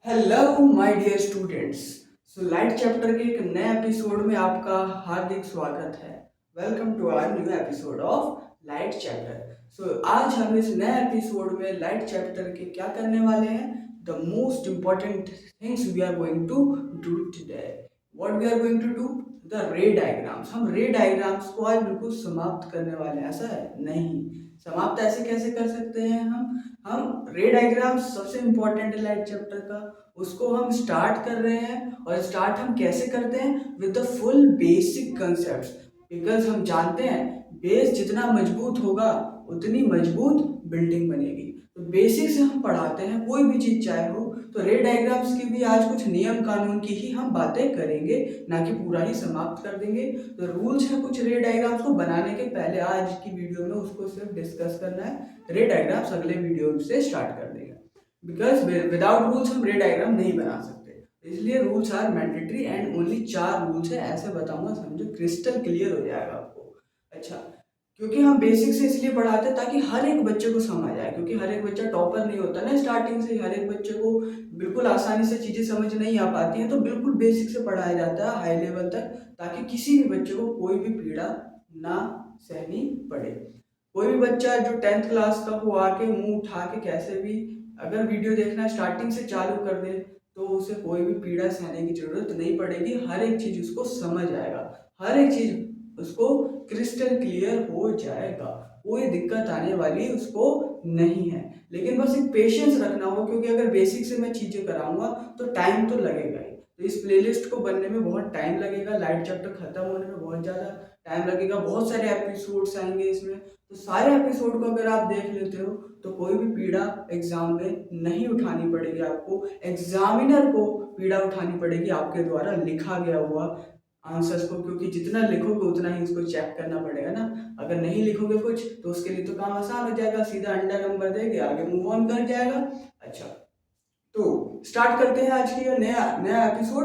Hello my dear students. Light chapter के एक नए एपिसोड में आपका हार्दिक स्वागत है। Welcome to our new episode of light chapter. आज हम इस नए एपिसोड में लाइट चैप्टर के क्या करने वाले हैं, the most important things we are going to do today. What we are going to do, the ray diagrams. हम रे डायग्राम्स को आज बिल्कुल समाप्त करने वाले हैं। ऐसा है नहीं, समाप्त ऐसे कैसे कर सकते हैं हम रे डायग्राम सबसे इंपॉर्टेंट है लाइट चैप्टर का, उसको हम स्टार्ट कर रहे हैं। और स्टार्ट हम कैसे करते हैं, with the full basic concepts. Because हम जानते हैं बेस जितना मजबूत होगा उतनी मजबूत बिल्डिंग बनेगी। तो बेसिक से हम पढ़ाते हैं, कोई भी चीज चाहे हो। तो रे डायग्राम्स की भी आज कुछ नियम कानून की ही हम बातें करेंगे, ना कि पूरा ही समाप्त कर देंगे। तो रूल्स है कुछ रे डायग्राम्स को बनाने के पहले, आज की वीडियो में उसको सिर्फ डिस्कस करना है। रे डायग्राम्स अगले वीडियो से स्टार्ट कर देंगे, बिकॉज विदाउट रूल्स हम रे डायग्राम नहीं बना सकते। इसलिए rules are mandatory and only 4 rules है, ऐसे बताऊंगा, समझो क्रिस्टल क्लियर हो जाएगा आपको। अच्छा, क्योंकि हम बेसिक से इसलिए पढ़ाते हैं ताकि हर एक बच्चे को समझ आए, क्योंकि हर एक बच्चा टॉपर नहीं होता ना स्टार्टिंग से। हर एक बच्चे को बिल्कुल आसानी से चीजें समझ नहीं आ पाती हैं, तो बिल्कुल बेसिक से पढ़ाया जाता है हाई लेवल तक, ताकि किसी भी बच्चे को कोई भी पीड़ा ना सहनी पड़े। कोई भी बच्चा जो 10th क्लास का हो आके मुंह उठा के कैसे भी अगर वीडियो देखना स्टार्टिंग से चालू कर दे, तो उसे कोई भी पीड़ा सहने की जरूरत नहीं पड़ेगी। हर एक चीज उसको समझ आएगा, हर एक चीज उसको क्रिस्टल क्लियर हो जाएगा, कोई दिक्कत आने वाली उसको नहीं है। लेकिन बस एक पेशेंस रखना होगा, क्योंकि अगर बेसिक से मैं चीजें कराऊंगा तो टाइम तो लगेगा ही। तो इस प्लेलिस्ट को बनने में बहुत टाइम लगेगा, लाइट चैप्टर खत्म होने में बहुत ज्यादा टाइम लगेगा, बहुत सारे एपिसोड्स आएंगे इसमें। तो सारे एपिसोड को अगर आप देख लेते हो तो कोई भी पीड़ा एग्जाम में नहीं उठानी पड़ेगी आपको। एग्जामिनर को पीड़ा उठानी पड़ेगी आपके द्वारा लिखा गया हुआ आंसर्स को, क्योंकि जितना लिखोगे उतना ही इसको चेक करना पड़ेगा ना। अगर नहीं लिखोगे कुछ तो उसके लिए तो काम आसान हो जाएगा, सीधा अंडा नंबर देके आगे मूव ऑन कर जाएगा। अच्छा, तो स्टार्ट करते हैं आज की नया नया एपिसोड।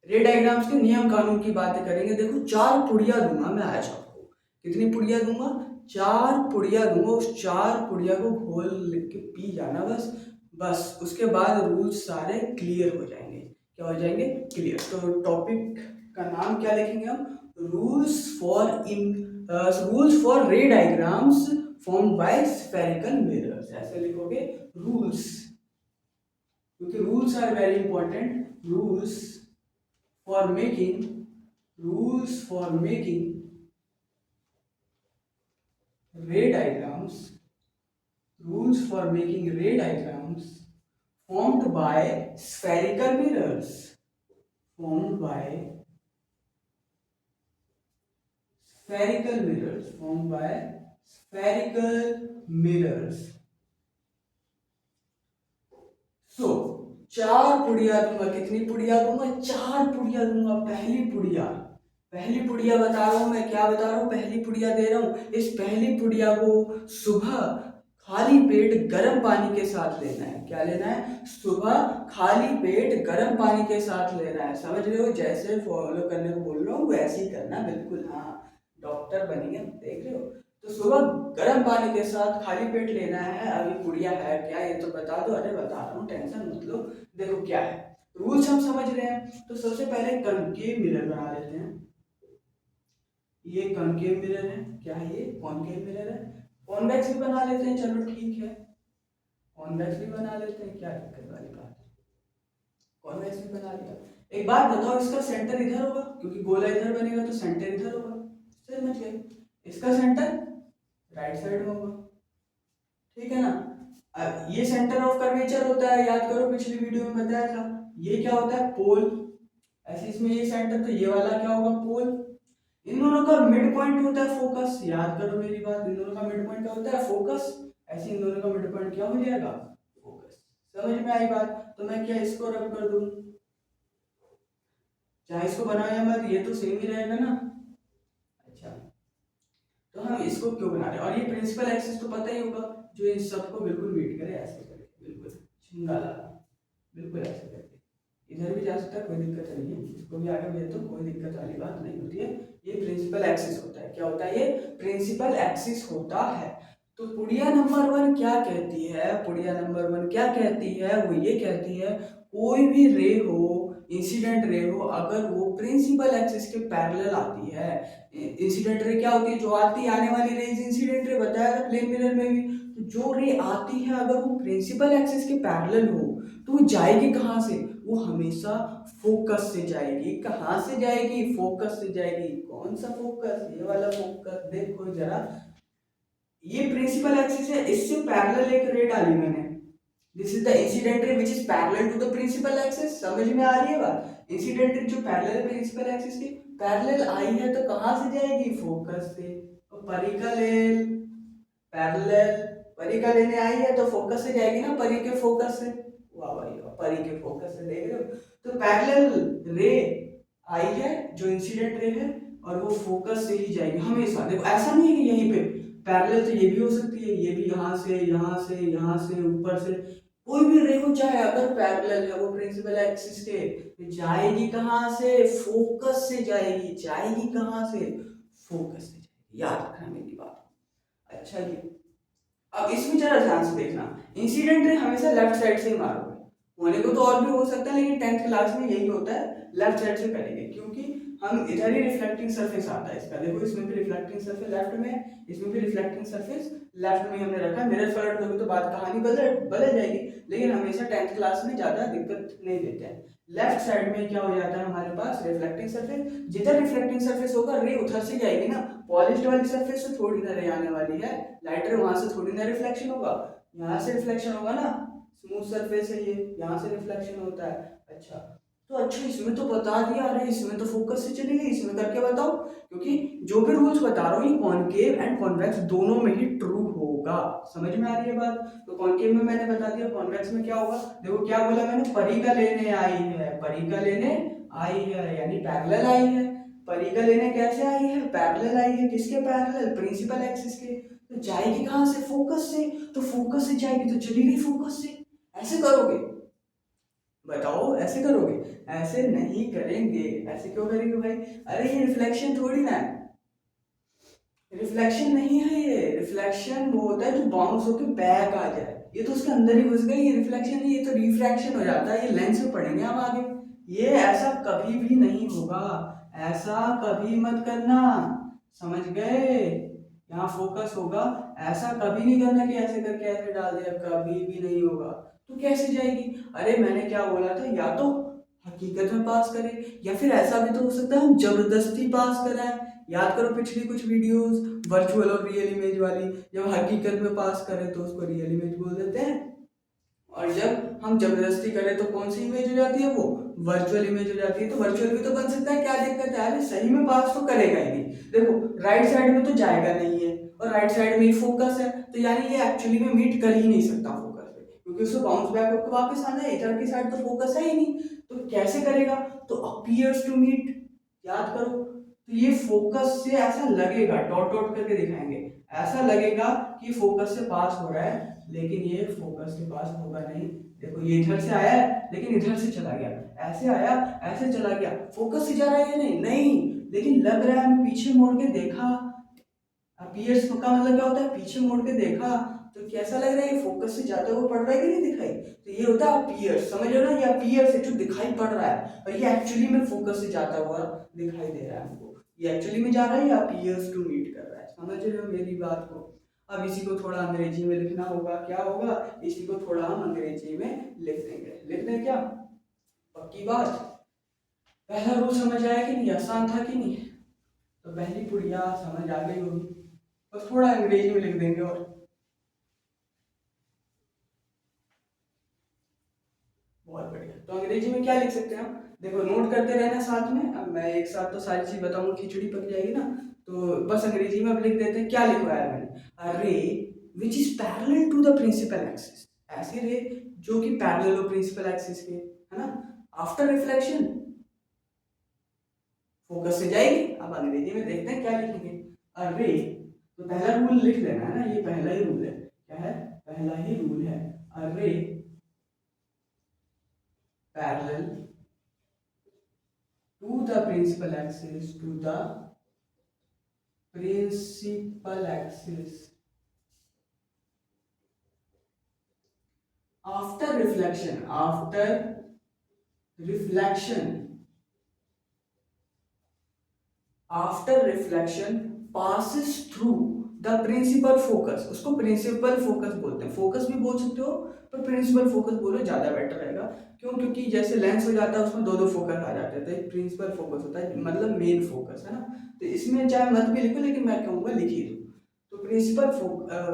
रे डायग्राम्स के नियम कानून की बातें करेंगे। देखो, 4 पुड़िया दूंगा मैं आज आपको। कितनी पुड़िया दूंगा? 4 पुड़िया दूंगा। उस 4 पुड़िया को घोल के पी जाना बस। बस उसके बाद रूल्स सारे क्लियर हो जाएंगे। क्या हो जाएंगे? क्लियर। तो टॉपिक का नाम क्या लिखेंगे हम? Rules for in rules for ray diagrams formed by spherical mirrors, ऐसे लिखोगे रूल्स, क्योंकि rules are very important. for making rules for making ray diagrams rules for making ray diagrams formed by spherical mirrors, formed by formed by spherical mirrors. सो 4 पुड़िया दूंगा। कितनी पुड़िया दूंगा? 4 पुड़िया दूंगा। पहली पुड़िया बता रहा हूं मैं, क्या बता रहा हूं, पहली पुड़िया दे रहा हूं। इस पहली पुड़िया को सुबह खाली पेट गर्म पानी के साथ लेना है। क्या लेना है? सुबह खाली पेट गर्म पानी के साथ लेना है। समझ रहे हो? जैसे फॉलो करने को बोल रहा हूँ वैसे ही करना, बिल्कुल। हाँ, डॉक्टर बनिए, देख रहे हो? तो सुबह गर्म पानी के साथ खाली पेट लेना है। अभी पुड़िया है क्या ये तो बता दो। अरे बता रहा हूँ, टेंशन मत लो। देखो क्या है, रूल्स हम समझ रहे हैं। तो सबसे पहले कनकेव मिरर बना लेते हैं। ये कनकेव मिरर है। क्या है ये? कॉनकेव मिरर है। कॉन्वेक्स भी बना लेते हैं, चलो ठीक है, कॉन्वेक्स भी बना लेते हैं, क्या दिक्कत वाली बात है। कॉन्वेक्स भी बना लिया। एक बात बताओ, इसका सेंटर इधर होगा, क्योंकि गोला इधर बनेगा तो सेंटर इधर होगा। समझ गए? इसका सेंटर राइट साइड में होगा, ठीक है ना। अब ये सेंटर ऑफ कर्वेचर होता है, याद करो पिछली वीडियो में बताया था। ये क्या होता है? पोल। ऐसे इसमें ये सेंटर, तो ये वाला क्या होगा? पोल। इन दोनों का मिड पॉइंट होता है फोकस। याद करो मेरी बात, इन दोनों का मिड पॉइंट क्या होता है? फोकस। ऐसे इन दोनों का मिड पॉइंट क्या हो जाएगा? फोकस। समझ में आई बात? तो मैं क्या इसको रब कर दूं, चाहे इसको बनाया मत, ये तो सेम ही रहेगा ना। अच्छा, तो हम इसको क्यों बना रहे हैं? और ये प्रिंसिपल एक्सिस तो पता ही होगा, जो इन सबको बिल्कुल मीट करे, ऐसे करके बिल्कुल छिंगा लगा, बिल्कुल ऐसे करके। इधर भी जा सकता है, कोई दिक्कत नहीं है। इसको भी आगे भेज दो, कोई दिक्कत वाली बात नहीं होती है। ये प्रिंसिपल एक्सिस होता है। क्या होता है? ये प्रिंसिपल एक्सिस होता है। तो पुड़िया नंबर वन क्या कहती है, पुड़िया नंबर वन क्या कहती है, वो ये कहती है कोई भी रे हो, इंसिडेंट रे हो, अगर वो प्रिंसिपल एक्सिस के पैरेलल आती है। इंसिडेंट रे क्या होती है, जो आती आने वाली रेज इंसिडेंट रे बताया था प्लेन मिरर में भी। तो जो रे आती है अगर वो प्रिंसिपल एक्सिस के पैरेलल हो तो वो जाएगी कहाँ से, वो हमेशा फोकस से जाएगी। कहाँ से जाएगी, फोकस से जाएगी। कौन सा फोकस, ये वाला फोकस, देखो जरा, ये प्रिंसिपल एक्सिस है, इससे पैरेलल एक रे डाली मैंने। This is the incident ray which is parallel to the principal axis. समझ में आ रही है बात, इंसिडेंट रे जो पैरेलल है प्रिंसिपल एक्सिस की, पैरेलल आई है तो कहाँ से जाएगी, फोकस से। तो परिकलेल पैरेलल, परी का लेने आई है तो फोकस से जाएगी ना, परी के फोकस से। वाह भाई वाह, परी के फोकस से, देख रहे हो। तो पैरेलल रे आई है जो इंसिडेंट रे है, और वो फोकस से ही जाएगी हमेशा। देखो ऐसा नहीं है कि यहीं पे पैरेलल, तो ये भी हो सकती है, ये भी यहाँ से यहाँ से यहाँ से ऊपर से, कोई भी रे हो चाहे, अगर पैरेलल है वो प्रिंसिपल एक्सिस के, तो जाएगी कहाँ से, फोकस से जाएगी। जाएगी कहाँ से, फोकस से जाएगी। याद रखना मेरी बात। अच्छा जी, अब इसमें जरा ध्यान से देखना, इंसिडेंट रे हमेशा लेफ्ट साइड से ही मारोगे। होने को तो और भी हो सकता है, लेकिन 10th क्लास में यही होता है, लेफ्ट साइड से करेंगे, क्योंकि हम इधर ही रिफ्लेक्टिंग सरफेस आता है इसका। देखो इसमें भी रिफ्लेक्टिंग सरफेस लेफ्ट में है, इसमें भी रिफ्लेक्टिंग सरफेस लेफ्ट में हमने रखा है। मिरर पलट दोगे तो बात कहानी बदल बदल जाएगी, लेकिन हमेशा 10th क्लास में ज्यादा दिक्कत नहीं देते हैं। लेफ्ट साइड में क्या हो जाता है हमारे पास, रिफ्लेक्टिंग सरफेस। जिधर रिफ्लेक्टिंग सरफेस होगा रे उधर से जाएगी ना, पॉलिश्ड वाली सरफेस से थोड़ी ना रे आने वाली है, लाइटर वहां से थोड़ी ना रिफ्लेक्शन होगा, यहाँ से रिफ्लेक्शन होगा ना। स्मूथ सरफेस है ये, यहाँ से रिफ्लेक्शन होता है। अच्छा, तो अच्छा इसमें तो बता दिया, अरे इसमें तो फोकस से चली गई, इसमें करके बताओ, क्योंकि जो भी रूल्स बता रहा हूँ ये कॉनकेव एंड कॉन्वेक्स दोनों में ही ट्रू होगा। समझ में आ रही है बात। तो कॉनकेव में मैंने बता दिया, कॉन्वेक्स में क्या होगा, देखो क्या बोला मैंने, परिका लेने आई है, परिका लेने आई है यानी पैरेलल आई है। परिका लेने कैसे आई है, पैरेलल आई है, किसके पैरेलल, प्रिंसिपल एक्सिस के। तो जाएगी कहाँ से, फोकस से। तो फोकस से जाएगी तो चली गई फोकस से। ऐसे करोगे, बताओ ऐसे करोगे, ऐसे नहीं करेंगे। ऐसे क्यों करेंगे भाई, अरे ये रिफ्लेक्शन थोड़ी ना है, रिफ्लेक्शन नहीं है ये। रिफ्लेक्शन वो होता है जो बाउंस होकर बैक आ जाए, ये तो उसके अंदर ही घुस गई, ये रिफ्लेक्शन नहीं, ये तो रिफ्रैक्शन हो जाता है। ये लेंस में पढ़ेंगे हम आगे, ये ऐसा कभी भी नहीं होगा, ऐसा कभी मत करना, समझ गए। यहाँ फोकस होगा, ऐसा कभी नहीं करना कि ऐसे करके ऐसे डाल दिया, कभी भी नहीं होगा। तो कैसे जाएगी, अरे मैंने क्या बोला था, या तो हकीकत में पास करें, या फिर ऐसा भी तो हो सकता है हम जबरदस्ती पास कराएं। याद करो पिछली कुछ वीडियोस, वर्चुअल और रियल इमेज वाली, जब हकीकत में पास करें तो उसको रियल इमेज बोल देते हैं, और जब हम जबरदस्ती करें तो कौन सी इमेज हो जाती है, वो वर्चुअल इमेज हो जाती है। तो वर्चुअल भी तो बन सकता है, क्या दिक्कत है, अरे सही में पास तो करेगा ही नहीं। देखो राइट साइड में तो जाएगा नहीं है, और राइट साइड में ही फोकस है, तो यानी ये एक्चुअली में मीट कर ही नहीं सकता फोकस पे, क्योंकि उसको बाउंस बैक होकर वापस आना है, इधर की साइड तो फोकस है ही नहीं। तो कैसे करेगा, तो अपीयर्स टू मीट, याद करो। तो ये फोकस से ऐसा लगेगा, डॉट डॉट करके दिखाएंगे, ऐसा लगेगा कि फोकस से पास हो रहा है, लेकिन ये फोकस के पास होगा नहीं। देखो ये इधर से आया है लेकिन इधर से चला गया, ऐसे आया ऐसे चला गया, फोकस से जा रहा है या नहीं, नहीं, लेकिन लग रहा है, मैं पीछे मोड़ के देखा। अपीयर्स का मतलब क्या होता है, पीछे मोड़ के देखा, तो कैसा लग रहा है, ये फोकस से जाता हुआ पड़ रहा है कि नहीं दिखाई, तो ये होता है अपीयर्स, समझ रहे हो ना, ये अपीयर्स है जो दिखाई पड़ रहा है, और ये एक्चुअली में फोकस से जाता हुआ दिखाई दे रहा है हमको, ये एक्चुअली में जा रहा है या अपीयर्स टू मीट कर रहा है, समझ रहे हो मेरी बात को। अब इसी को थोड़ा अंग्रेजी में लिखना होगा, क्या होगा, इसी को थोड़ा हम अंग्रेजी में लिख देंगे, लिख दें क्या, पक्की बात। पहला रूल समझ आया कि नहीं, आसान था कि नहीं, तो पहली पुड़िया समझ आ गई होगी, बस थोड़ा अंग्रेजी में लिख देंगे। और बहुत बढ़िया, तो अंग्रेजी में क्या लिख सकते हैं हम, देखो नोट करते रहना साथ में, अब मैं एक साथ तो सारी चीज बताऊंगा, खिचड़ी पक जाएगी ना। तो बस अंग्रेजी में अब लिख देते हैं, क्या लिखवाया मैंने, a ray which is parallel to the principal axis, ऐसे रे जो कि पैरेलल हो प्रिंसिपल एक्सिस के, है ना, आफ्टर रिफ्लेक्शन फोकस से जाएगी। अब अंग्रेजी में देखते हैं क्या लिखेंगे, अ रे, तो पहला रूल लिख लेना है ना, ये पहला ही रूल है, क्या है, पहला ही रूल है, a ray parallel to the principal axis, to the principal axis after reflection, reflection after reflection passes through the principal focus, उसको प्रिंसिपल फोकस बोलते हैं, फोकस भी बोल सकते हो पर प्रिंसिपल फोकस बोलो ज्यादा बेटर रहेगा। क्यों? क्योंकि जैसे लेंस हो जाता है उसमें दो दो फोकस आ जाते हैं, तो एक प्रिंसिपल फोकस होता है, मतलब मेन फोकस है ना। तो इसमें चाहे मत भी लिखो लेकिन मैं कहूँगा लिख ही दो। तो प्रिंसिपल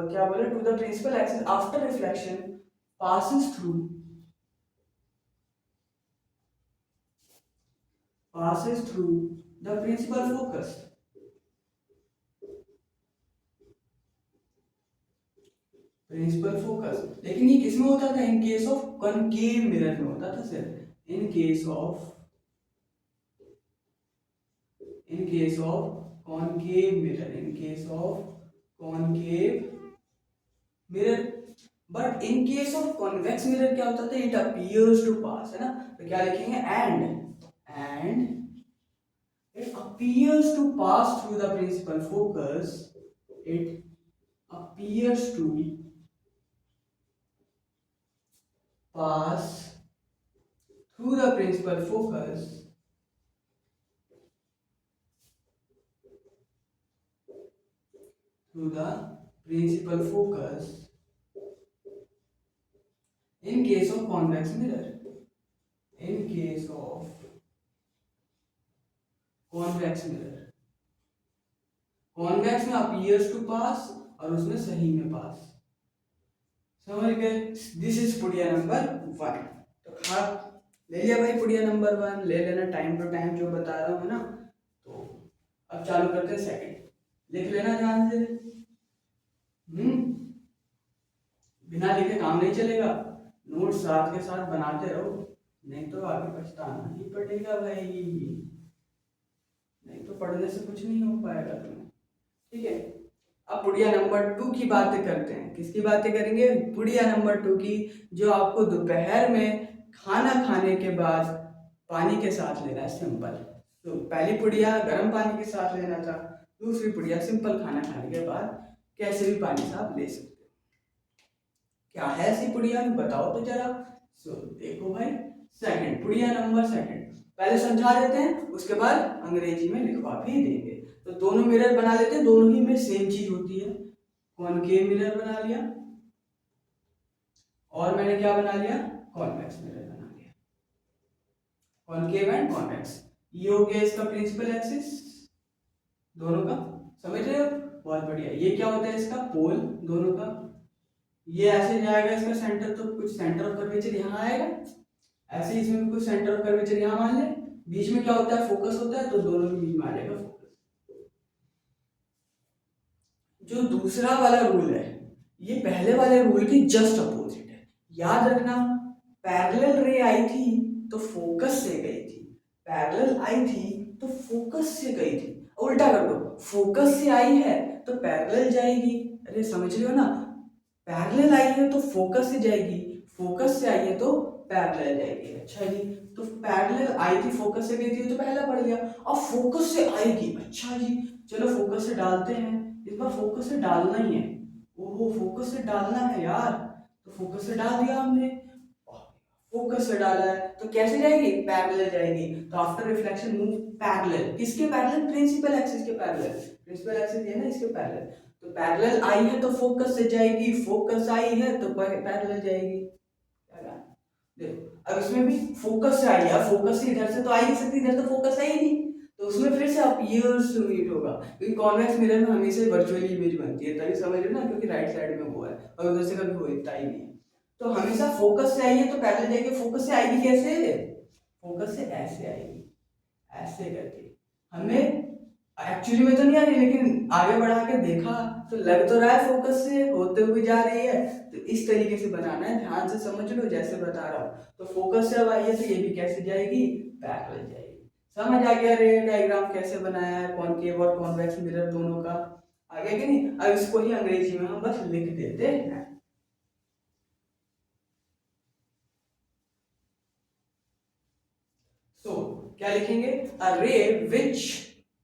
क्या बोले, to the principal axis after reflection passes through the principal focus, लेकिन ये किसमें होता था? In case of concave mirror में होता था सिर्फ, in case of concave mirror, mirror. But in case of convex mirror क्या होता था? इट अपीयर्स टू पास, है ना। तो क्या लिखेंगे? And it appears to pass through the principal focus, it appears to pass through the principal focus through the principal focus in case of convex mirror, in case of convex mirror, convex में appears to पास और उसमें सही में पास, समझ गए? This is पुड़िया number 1। तो खा ले लिया भाई पुड़िया नंबर 1, ले लेना टाइम टू टाइम जो बता रहा हूँ, है ना। तो अब चालू करते हैं सेकंड, लिख लेना ध्यान से। बिना लिखे काम नहीं चलेगा, नोट साथ के साथ बनाते रहो, नहीं तो आगे पछताना ही पड़ेगा भाई, नहीं तो पढ़ने से कुछ नहीं हो पाएगा तुम्हें, ठीक है। अब पुड़िया नंबर 2 की बातें करते हैं। किसकी बातें करेंगे? पुड़िया नंबर 2 की, जो आपको दोपहर में खाना खाने के बाद पानी के साथ लेना है, सिंपल। तो पहली पुड़िया गर्म पानी के साथ लेना था, दूसरी पुड़िया सिंपल खाना खाने के बाद कैसे भी पानी से आप ले सकते हो। क्या है ऐसी पुड़िया, बताओ तो जरा। देखो भाई, सेकंड पुड़िया नंबर सेकंड, पहले समझा देते हैं उसके बाद अंग्रेजी में लिखवा भी देंगे। तो दोनों मिरर बना लेते हैं, दोनों ही में सेम चीज होती है। कॉनकेव मिरर बना लिया और मैंने क्या बना लिया? कॉन्वेक्स मिरर बना लिया। कॉनकेव एंड कॉन्वेक्स, ये हो गया इसका प्रिंसिपल एक्सिस दोनों का, समझ रहे हो? बहुत बढ़िया। ये क्या होता है? इसका पोल दोनों का, ये ऐसे जाएगा इसका सेंटर, तो कुछ सेंटर ऑफ कर्वेचर यहाँ आएगा, ऐसे ही इसमें भी कुछ सेंटर ऑफ कर्वेचर यहाँ मान ले, बीच में क्या होता है? फोकस होता है, तो दोनों के बीच में आ जाएगा फोकस। जो दूसरा वाला रूल है ये पहले वाले रूल की जस्ट अपोजिट है, याद रखना। पैरेलल रे आई थी तो फोकस से गई थी, पैरेलल आई थी तो फोकस से गई थी, उल्टा कर दो, फोकस से आई है तो पैरेलल जाएगी। अरे समझ रहे हो ना, पैरेलल आई है तो फोकस से जाएगी, फोकस से आई है तो पैरेलल जाएगी। अच्छा जी, तो पैरेलल आई थी फोकस से गई थी तो पहला पढ़ लिया, अब फोकस से आएगी। अच्छा जी, चलो फोकस से डालते हैं, इस बार फोकस से डालना ही है। ओहो, फोकस से डालना है यार, तो फोकस से डाल दिया हमने, फोकस से डाला है तो कैसे जाएगी? पैरेलल जाएगी। तो आफ्टर रिफ्लेक्शन मूव पैरेलल, किसके पैरेलल? प्रिंसिपल एक्सिस के पैरेलल, प्रिंसिपल एक्सिस ये ना, इसके पैरेलल। तो पैरेलल आई है तो फोकस से जाएगी, फोकस आई है तो पैरेलल जाएगी। देखो अब इसमें भी फोकस से आई है, फोकस से इधर से तो आ ही नहीं सकती, इधर तो फोकस है ही नहीं, तो उसमें फिर से अपीयर्स टू मीट होगा, क्योंकि कॉन्वेक्स मिरर में हमेशा वर्चुअली इमेज बनती है, तभी समझ लो ना, क्योंकि राइट साइड में वो है और उधर से कभी होता ही नहीं है। तो हमेशा फोकस से आई है तो पैरेलल जाएगी। फोकस से आएगी कैसे? फोकस से ऐसे आएगी, ऐसे करके। हमें एक्चुअली में तो नहीं आ रही, लेकिन आगे बढ़ा के देखा तो लग तो रहा है फोकस से होते हुए जा रही है, तो इस तरीके से बनाना है, ध्यान से समझ लो जैसे बता रहा हूँ। तो फोकस से अब आई है तो ये भी कैसे जाएगी? पैरेलल जाएगी। समझ आ गया रे डायग्राम कैसे बनाया है कॉनकेव और कॉन्वेक्स मिरर दोनों का? आ गया कि नहीं? अब इसको ही अंग्रेजी में हम बस लिख देते हैं। So, क्या लिखेंगे? A ray which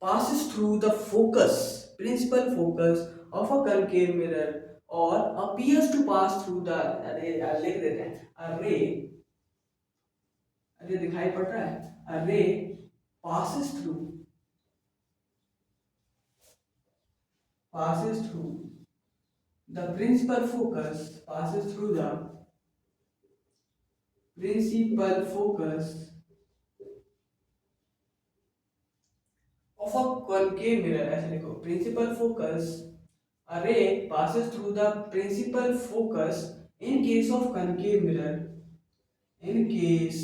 passes through the focus, principal focus of a concave mirror और appears to pass through the, अरे यार लिख देते हैं, अरे अरे दिखाई पड़ रहा है, अरे passes through the principal focus, passes through the principal focus of a concave mirror, ऐसे लिखो, principal focus, a ray passes through the principal focus in case of concave mirror, in case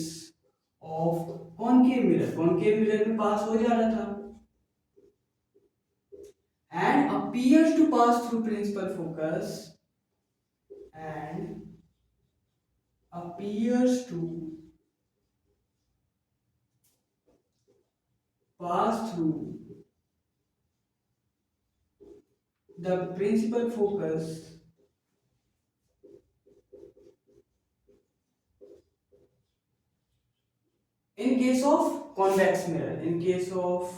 of concave mirror में पास हो जा रहा था, and appears to pass through principal focus, and appears to pass through the principal focus in case of convex mirror, in case of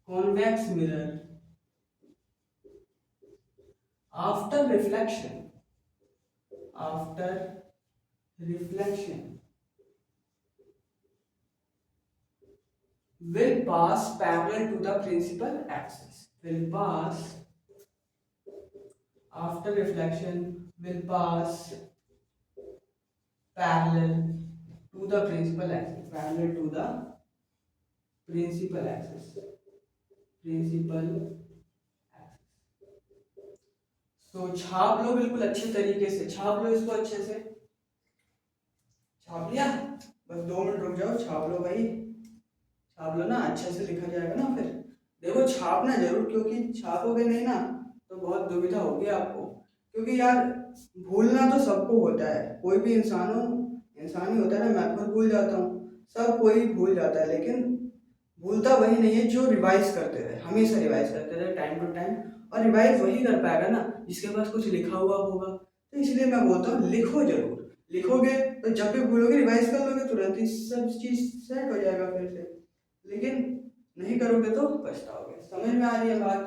convex mirror, after reflection will pass parallel to the principal axis, will pass after reflection will pass parallel to the principal axis, parallel to the principal axis, तो छाप लो, बिल्कुल अच्छे तरीके से छाप लो इसको, अच्छे से छाप लिया, बस 2 मिनट रुक जाओ, छाप लो भाई, छाप लो ना, अच्छे से लिखा जाएगा ना, फिर देखो छापना जरूर, क्योंकि छापोगे नहीं ना तो बहुत दुविधा होगी आपको, क्योंकि यार भूलना तो सबको होता है, कोई भी इंसान ही होता है ना, मैं खुद भूल जाता हूँ, सब कोई भूल जाता है, लेकिन भूलता वही नहीं है जो रिवाइज करते रहे, हमेशा रिवाइज करते रहे टाइम टू टाइम, और रिवाइज वही कर पाएगा ना जिसके पास कुछ लिखा हुआ होगा, तो इसलिए मैं बोलता हूँ लिखो जरूर, लिखोगे तो जब भी भूलोगे रिवाइज कर लोगे, तुरंत ही सब चीज सेट हो जाएगा फिर से, लेकिन नहीं करोगे तो पछताओगे। समझ में आ रही है बात?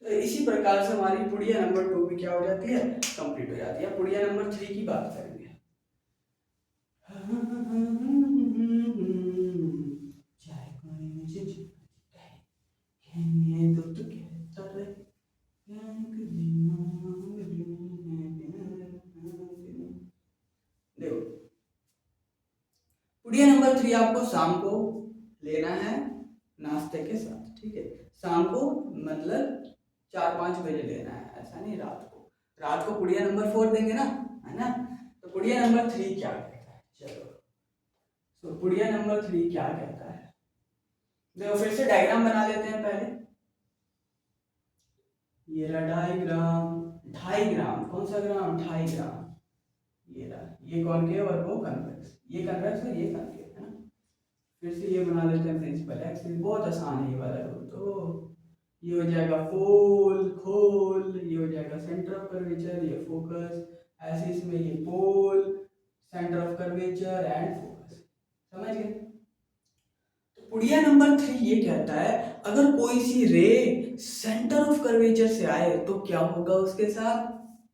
तो इसी प्रकार से हमारी पुड़िया नंबर 2 भी क्या हो जाती है, कंप्लीट हो जाती है। पुड़िया नंबर 3 की बात करेंगे। देखो पुड़िया नंबर 3 आपको शाम को लेना है नाश्ते के साथ, ठीक है, शाम को मतलब 4-5 बजे लेना है, ऐसा नहीं रात को पुड़िया नंबर 4 देंगे ना, है ना। तो पुड़िया नंबर 3 क्या कहता है, चलो तो पुड़िया नंबर 3 क्या कहता है, देखो फिर से डायग्राम बना लेते हैं पहले, ये रहा डायग्राम, 2.5 ग्राम, कौन सा ग्राम, 2.5 ग्राम, ये रहा, ये कॉनकेव और वो कन्वेक्स, ये कन्वेक्स और ये कॉनकेव, है ना। फिर से ये बना लेते हैं प्रिंसिपल एक्सिस, बहुत आसान है ये वाला रूल, तो ये हो जाएगा पोल खोल, ये हो जाएगा सेंटर ऑफ कर्वेचर, ये फोकस, ऐसे इसमें ये pole centre of curvature and focus, समझ गए। तो पुड़िया नंबर 3 ये कहता है अगर कोई सी रे सेंटर ऑफ कर्वेचर से आए तो क्या होगा उसके साथ,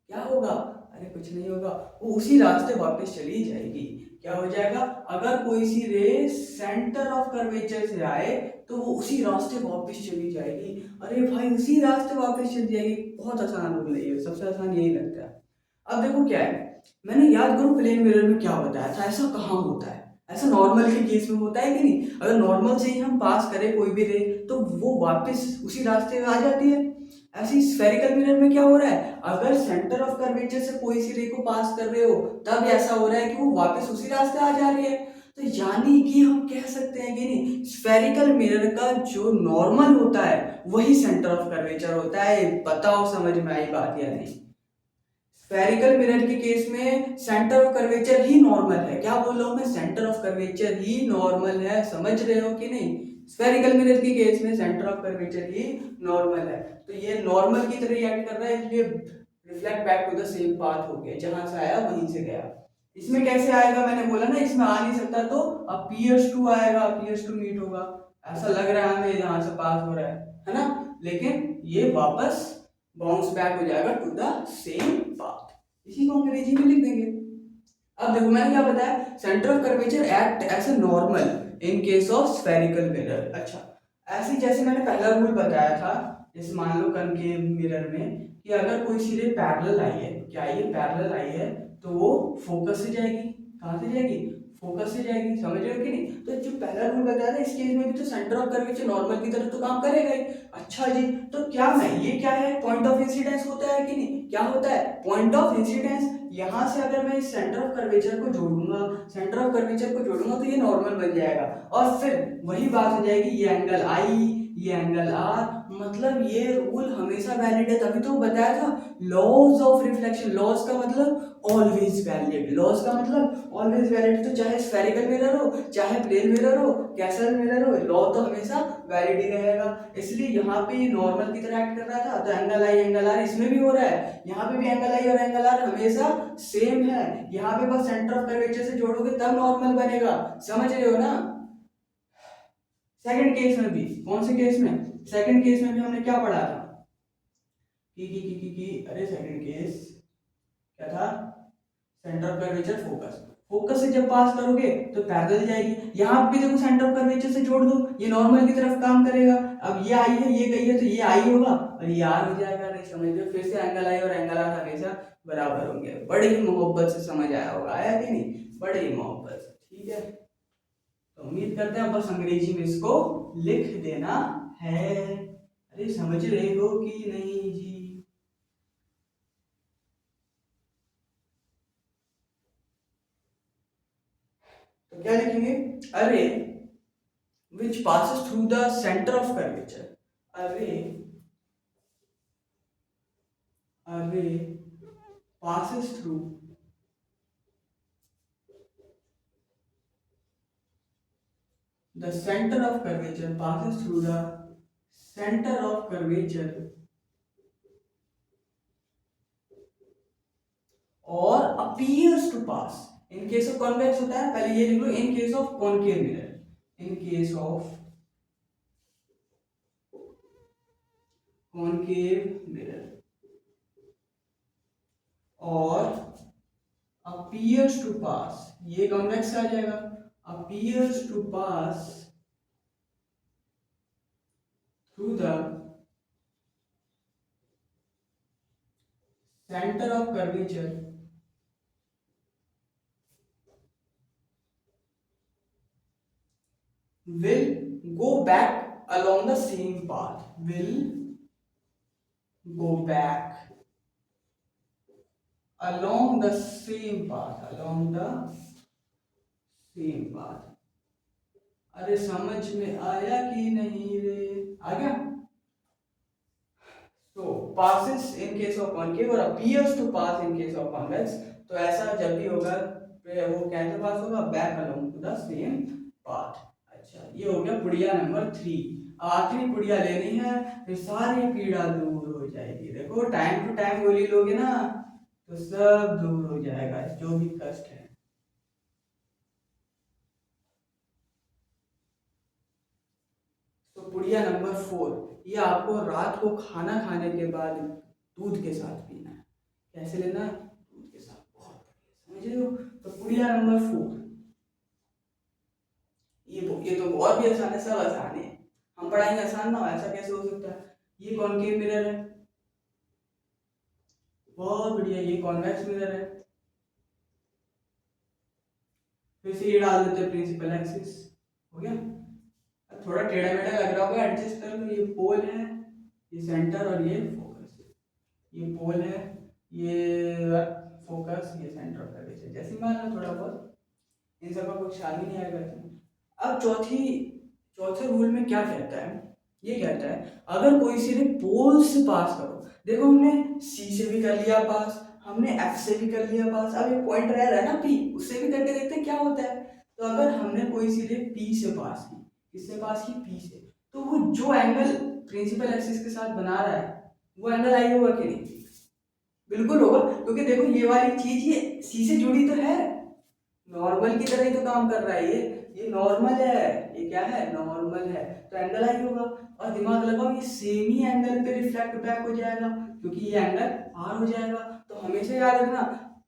क्या होगा, अरे कुछ नहीं होगा, वो उसी रास्ते वापस चली जाएगी। क्या हो जाएगा, अगर कोई सी रे सेंटर ऑफ कर्वेचर से आए तो वो उसी रास्ते वापस चली जाएगी। अरे भाई उसी रास्ते वापस चली जाएगी, बहुत आसान रूल है ये, सबसे आसान यही लगता है। अब देखो क्या है, मैंने याद करो प्लेन मिरर में क्या बताया था, ऐसा कहाँ होता है, ऐसा नॉर्मल के केस में होता है कि नहीं, अगर नॉर्मल से ही हम पास करें कोई भी रे तो वो वापस उसी रास्ते में आ जाती है। ऐसे स्फेरिकल मिरर में क्या हो रहा है, अगर सेंटर ऑफ कर्वेचर से कोई सी रे को पास कर रहे हो तब ऐसा हो रहा है कि वो वापस उसी रास्ते आ जा रही है। तो यानी कि हम कह सकते हैं कि नहीं, स्फेरिकल मिरर का जो नॉर्मल होता है वही सेंटर ऑफ कर्वेचर होता है। बताओ समझ में आई बात या नहीं। स्फेरिकल मिरर के केस में centre of curvature he normal है, क्या बोल रहा हूं मैं, centre of curvature he normal है, समझ रहे हो कि नहीं। स्फेरिकल मिरर के केस में centre of curvature he normal है, तो ये नॉर्मल की तरह रिएक्ट कर रहा है, इसलिए reflect back to the same path हो गया, जहां से आया वहीं से गया। इसमें कैसे आएगा, मैंने बोला ना इसमें आ नहीं सकता, तो अपीयर्स टू आएगा, अपीयर्स टू मीट होगा, ऐसा लग रहा है हमें यहाँ से पास हो रहा है ना, लेकिन ये वापस बाउंस बैक हो जाएगा टू द सेम पाथ। इसी को अंग्रेजी में लिख देंगे। अब देखो मैंने क्या बताया, centre of curvature act as a normal in case of spherical mirror. अच्छा, ऐसे जैसे मैंने पहला रूल बताया था, जैसे मान लो कनकेव मिरर में कि अगर कोई सीधे पैरेलल आई है, क्या ये पैरेलल आई है, तो वो फोकस से जाएगी। कहाँ से जाएगी? फोकस से जाएगी। समझ रहे हो कि नहीं? तो जो पहला रूल बताया था, इस केस में भी तो सेंटर ऑफ कर्वेचर नॉर्मल की तरह तो काम करेगा ही। अच्छा जी, तो क्या मैं ये क्या है, पॉइंट ऑफ इंसिडेंस होता है कि नहीं? क्या होता है? Point of incidence. यहाँ से अगर मैं इस सेंटर ऑफ कर्वेचर को जोड़ूंगा, सेंटर ऑफ कर्वेचर को जोड़ूंगा तो ये नॉर्मल बन जाएगा, और फिर वही बात हो जाएगी, ये एंगल आई, ये एंगल आर। मतलब ये रूल हमेशा वैलिड है, तभी तो बताया था लॉज ऑफ रिफ्लेक्शन। लॉज का मतलब ऑलवेज वैलिड, लॉज का मतलब ऑलवेज वैलिड। तो चाहे स्फेरिकल मिरर हो, चाहे प्लेन मिरर हो, कैसल मिरर हो, लॉ तो हमेशा वैलिड ही रहेगा। इसलिए यहाँ पे नॉर्मल की तरह एक्ट कर रहा था, तो एंगल आई एंगल आर इसमें भी हो रहा है, यहाँ पे भी एंगल आई और एंगल आर हमेशा सेम है। यहाँ पे बस सेंटर ऑफ कर्वेचर से जोड़ोगे तब नॉर्मल बनेगा। समझ रहे हो ना? सेकंड केस में भी, कौन से केस में? सेकंड केस में भी हमने क्या पढ़ा था अरे सेकंड केस क्या था? Centre of curvature focus. Focus से जब पास करोगे तो पैरेलल जाएगी। यहाँ पे देखो सेंटर ऑफ कर्वेचर से जोड़ दो, ये नॉर्मल की तरफ काम करेगा। अब ये आई है, ये गई है, तो ये आई होगा और ये आर हो जाएगा। नहीं समझ रहे? फिर से एंगल आई और एंगल आर हमेशा बराबर होंगे। बड़े ही मोहब्बत से समझ आया होगा, आया कि नहीं? बड़े ही मोहब्बत से। ठीक है, तो उम्मीद करते हैं बस अंग्रेजी में इसको लिख देना है। अरे समझ रहे हो कि नहीं जी? तो क्या लिखेंगे? अरे which passes through the center of curvature. Array passes through the center of curvature, passes through the center of curvature or appears to pass in case of convex होता है, पहले ये लिख लो, in case of concave mirror, in case of concave mirror और appears to pass, ये convex आ जाएगा, appears to pass through the center of curvature will go back along the same path, will go back along the same path, along the same path। अरे समझ में आया कि नहीं रे? आ गया? तो passes in case of concave और appears to pass in case of convex। तो ऐसा जब भी होगा वो कैसे पास होगा? Back along to the same path. अच्छा, ये हो गया पुड़िया नंबर 3। आखिरी पुड़िया लेनी है, फिर सारी पीड़ा दूर हो जाएगी। देखो टाइम टू टाइम गोली लोगे ना तो सब दूर हो जाएगा, जो भी कष्ट है। तो पुड़िया नंबर 4, ये आपको रात को खाना खाने के बाद दूध के साथ पीना है। कैसे लेना है? दूध के साथ। बहुत बढ़िया, समझ रहे हो? तो पुड़िया नंबर 4, ये तो और भी आसान है, सब आसान है। हम पढ़ाएंगे आसान ना हो, ऐसा कैसे हो सकता है? ये कॉनकेव मिरर है, बहुत बढ़िया। ये कॉन्वेक्स मिरर है, फिर से ये डाल देते हैं प्रिंसिपल एक्सिस। हो गया? अब थोड़ा टेढ़ा मेढ़ा लग रहा होगा, एडजस्ट कर लो। ये पोल है, ये सेंटर और ये फोकस। ये पोल है, ये फोकस, ये सेंटर ऑफ कर्वेचर। जैसे मान लो थोड़ा बहुत, इन सब का कुछ ख्याल ही नहीं आएगा इसमें। अब चौथे रूल में क्या कहता है? ये कहता है अगर कोई सिर्फ पोल से पास करो। देखो हमने सी से भी कर लिया पास, हमने एफ से भी कर लिया पास, अब एक पॉइंट रह रहा है ना पी, उससे भी करके देखते हैं क्या होता है। तो अगर हमने कोई सिर्फ पी से पास की, किससे पास की? पी से, तो वो जो एंगल प्रिंसिपल एक्सिस के साथ बना रहा है वो एंगल आई होगा कि नहीं? बिल्कुल होगा, क्योंकि देखो ये वाली चीज ये सी से जुड़ी तो है, नॉर्मल की तरह ही तो काम कर रहा है ये। ये नॉर्मल है, ये क्या है, नॉर्मल है, तो एंगल आई होगा। और दिमाग लगाओ, ये सेम ही एंगल पे रिफ्लेक्ट बैक हो जाएगा, क्योंकि ये एंगल आर हो जाएगा। तो हमेशा याद रखना,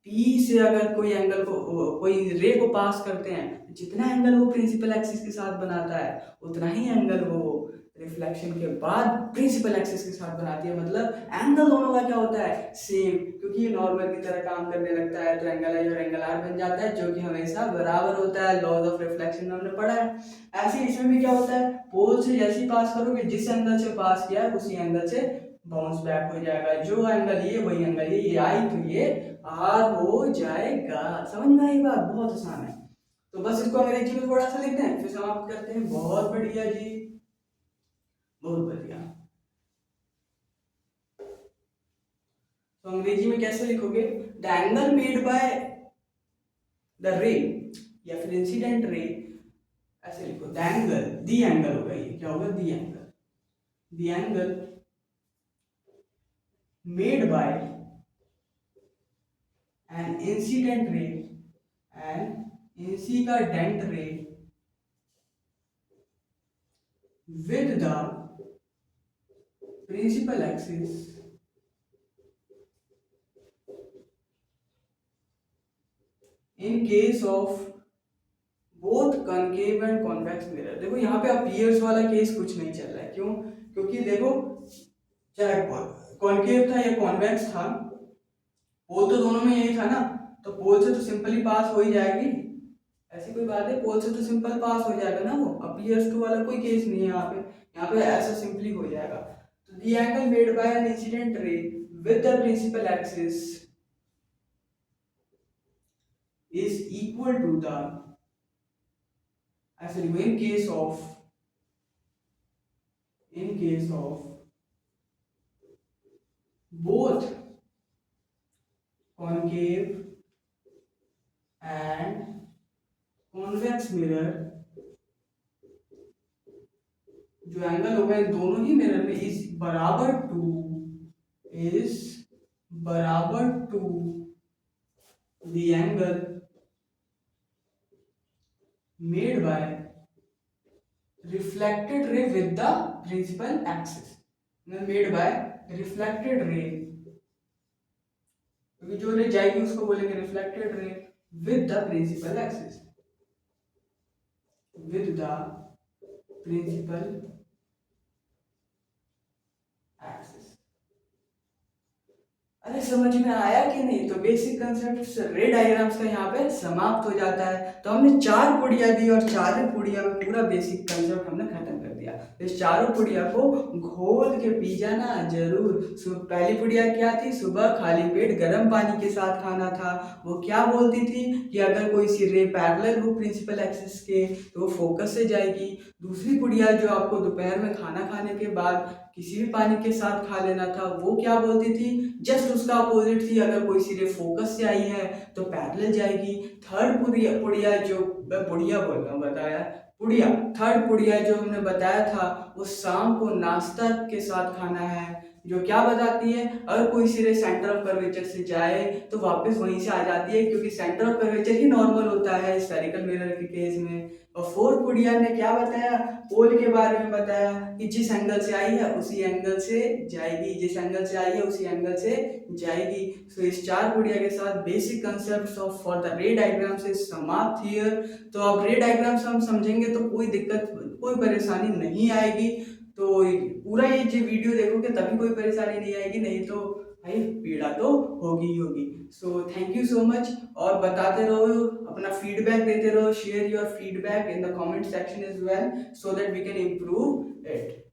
पी से अगर कोई एंगल को, कोई रे को पास करते हैं, जितना एंगल वो प्रिंसिपल एक्सिस के साथ बनाता है उतना ही एंगल वो रिफ्लेक्शन के बाद प्रिंसिपल एक्सिस के साथ बनाती है। मतलब एंगल दोनों का क्या होता है, सेम, क्योंकि ये नॉर्मल की तरह काम करने लगता है, तो एंगल आई और एंगल आर बन जाता है, जो कि हमेशा बराबर होता है। लॉज ऑफ रिफ्लेक्शन में हमने पढ़ा है। ऐसे ही इसमें भी क्या होता है, पोल से जैसे ही पास करोगे, जिस एंगल से पास किया है उसी एंगल से बाउंस बैक हो जाएगा। जो एंगल ये वही एंगल ये आई तो ये आर हो जाएगा। समझ में आई बात, बहुत आसान है। तो बस इसको अंग्रेजी में थोड़ा सा लिखते हैं, फिर समाप्त करते हैं। बहुत बढ़िया जी, बहुत बढ़िया। तो अंग्रेजी में कैसे लिखोगे, the angle made by the रे या फिर इंसिडेंट रे, ऐसे लिखो, द एंगल, दी एंगल होगा, ये क्या होगा, दी angle, the angle made by an incident रे, एन इंसिडेंट रे with the principal axis in case of both concave and convex mirror। देखो यहाँ पे अब पियर्स वाला केस कुछ नहीं चल रहा है, क्यों, क्योंकि देखो चाहे कॉन्केव था या कॉन्वेक्स था, पोल तो दोनों में यही था ना, तो पोल से तो सिंपली पास हो ही जाएगी। ऐसी कोई बात है, पोल से तो सिंपल पास हो जाएगा ना वो। अब पियर्स टू वाला कोई केस नहीं है यहाँ पे ऐसा सिंपली हो जाएगा। तो the angle made by an incident ray with the principal axis is equal to the, actually in case of both concave and convex mirror, जो एंगल होगा इन दोनों ही मिरर में इज बराबर to the angle made by reflected ray with the principal axis, made by reflected ray, क्योंकि जो रे जाएगी उसको बोलेंगे reflected ray, with the principal axis, with the principal axis। अरे समझ में आया कि नहीं। तो बेसिक कंसेप्ट रे डायग्राम्स का यहाँ पे समाप्त हो जाता है। तो हमने 4 पुड़िया दी और चारों पुड़िया में पूरा बेसिक कंसेप्ट हमने खत्म कर दिया। इस चारों पुड़िया को घोल के पी जाना जरूर। पहली पुड़िया क्या थी, सुबह खाली पेट गर्म पानी के साथ खाना था। वो क्या बोलती थी कि अगर कोई सी रे पैरेलल हो प्रिंसिपल एक्सिस के तो वो फोकस से जाएगी। दूसरी पुड़िया जो आपको दोपहर में खाना खाने के बाद किसी भी पानी के साथ खा लेना था, वो क्या बोलती थी, जस्ट उसका अपोजिट थी, अगर कोई सी रे फोकस से आई है तो पैरेलल जाएगी। थर्ड पुड़िया जो पुड़िया बोल रहा हूँ बताया, पुड़िया, थर्ड पुड़िया जो हमने बताया था वो शाम को नाश्ता के साथ खाना है, जो क्या बताती है, अगर कोई सिरे सेंटर ऑफ कर्वेचर से जाए तो वापस वहीं से आ जाती है, क्योंकि centre of curvature he normal होता है स्फेरिकल मिरर के केस में। और फोर्थ पुड़िया ने क्या बताया, पोल के बारे में बताया कि जिस एंगल से आई है उसी एंगल से जाएगी, जिस एंगल से आई है उसी एंगल से जाएगी। सो इस 4 पुड़िया के साथ basic concept of for the रे डायग्राम से समाप्त हियर। तो अब रे डायग्राम्स हम समझेंगे तो कोई दिक्कत, कोई परेशानी नहीं आएगी। तो पूरा ये जो वीडियो देखोगे तभी कोई परेशानी नहीं आएगी, नहीं तो भाई पीड़ा तो होगी ही होगी। So thank you so much. और बताते रहो, अपना फीडबैक देते रहो, share your feedback in the comment section as well, so that we can improve it.